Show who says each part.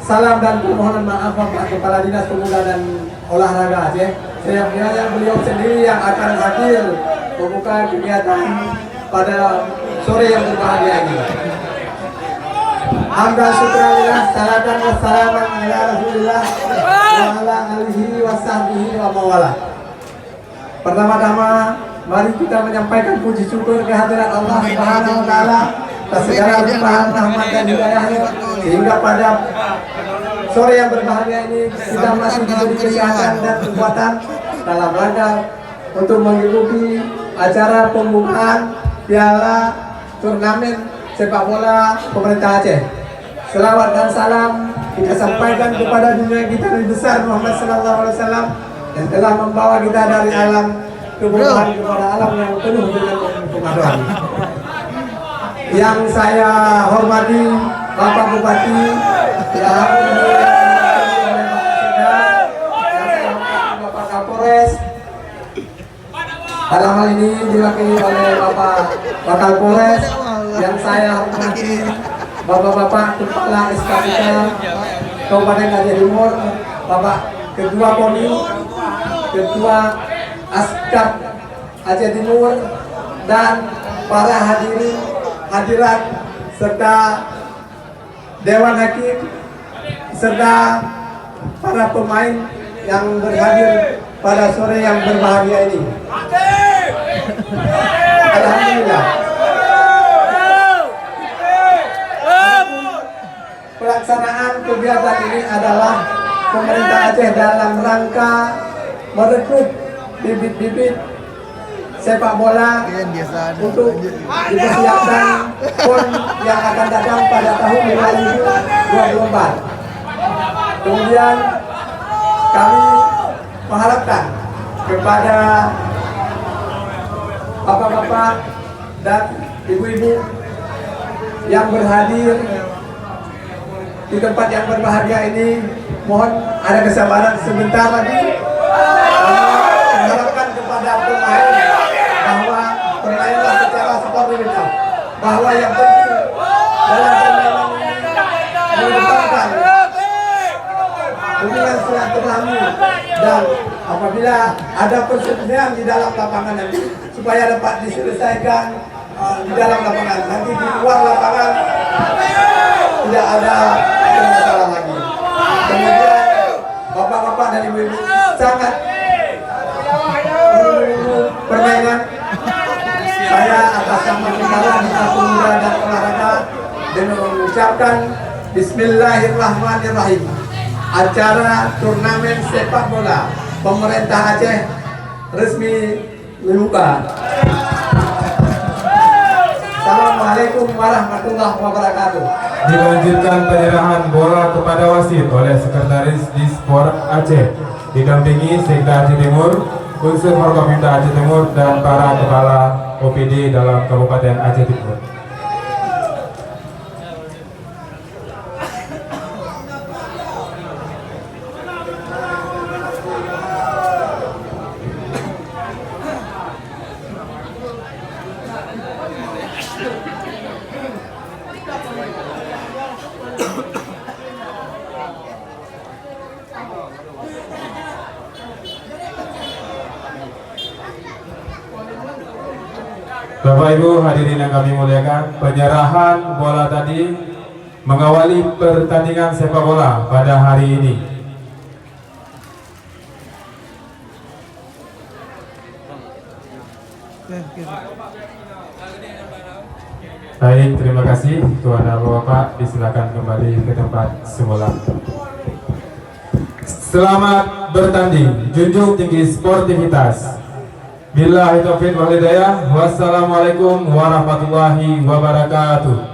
Speaker 1: salam dan permohonan maaf kepada Kepala Dinas Pemuda dan Olahraga Aceh. Saya kiranya beliau sendiri yang akan hadir membuka kegiatan pada sore yang berbahagia ini. Hamdan syukurillah, salatan wassalaman ala Rasulillah wa ala alihi wa sahbihi wa mawala. Pertama-tama mari kita menyampaikan puji syukur kehadirat Allah Subhanahu wa taala atas segala limpahan rahmat dan hidayahnya, sehingga pada sore yang berbahagia ini kita masih diberi kesehatan dan kekuatan dalam rangka untuk mengikuti acara pembukaan Piala Turnamen Sepak Bola Pemerintah Aceh. Selawat dan salam kita sampaikan kepada dunia kita yang besar Muhammad sallallahu alaihi wasallam yang telah membawa kita dari alam kebodohan kepada alam yang penuh dengan kemajuan. Yang saya hormati Bapak Bupati, yang Bapak Kapolres, dalam hal ini diwakili oleh Bapak Kapolres, yang saya hormati Bapak-bapak Kepala SKPK Kabupaten Aceh Timur, Bapak Ketua KONI, Ketua Askap Aceh Timur, dan para hadirat serta Dewan Hakim serta para pemain yang berhadir pada sore yang berbahagia ini. Alhamdulillah. Pelaksanaan kegiatan ini adalah pemerintah Aceh dalam rangka merekrut bibit-bibit sepak bola untuk dipersiapkan PON yang akan datang pada tahun 2024. Kemudian kami mengharapkan kepada bapak-bapak dan ibu-ibu yang berhadir di tempat yang berbahagia ini, mohon ada kesabaran sebentar lagi. Mengharapkan kepada pemain bahwa permainlah secara sportivitas, bahwa yang penting dalam permainan ini mengedepankan hubungan silaturahmi, dan apabila ada perselisihan di dalam lapangan nanti supaya dapat diselesaikan di dalam lapangan, nanti di luar lapangan tidak ada masalah lagi. Kemudian bapak-bapak dan ibu-ibu sangat permainan. Saya atas nama Kepala Dinas Pemuda dan Olahraga dengan mengucapkan Bismillahirrahmanirrahim. Acara turnamen sepak bola Pemerintah Aceh resmi dibuka. Assalamualaikum warahmatullahi wabarakatuh.
Speaker 2: Dilanjutkan penyerahan bola kepada wasit oleh Sekretaris Dispor Aceh, didampingi Sekda Aceh Timur, unsur Forkopimda Aceh Timur, dan para kepala OPD dalam Kabupaten Aceh Timur. Bapak Ibu hadirin yang kami muliakan, penyerahan bola tadi mengawali pertandingan sepak bola pada hari ini. Baik, terima kasih Tuan Bapak, disilakan kembali ke tempat semula. Selamat bertanding, junjung tinggi sportivitas. Billahi taufiq wal hidayah. Wassalamualaikum warahmatullahi wabarakatuh.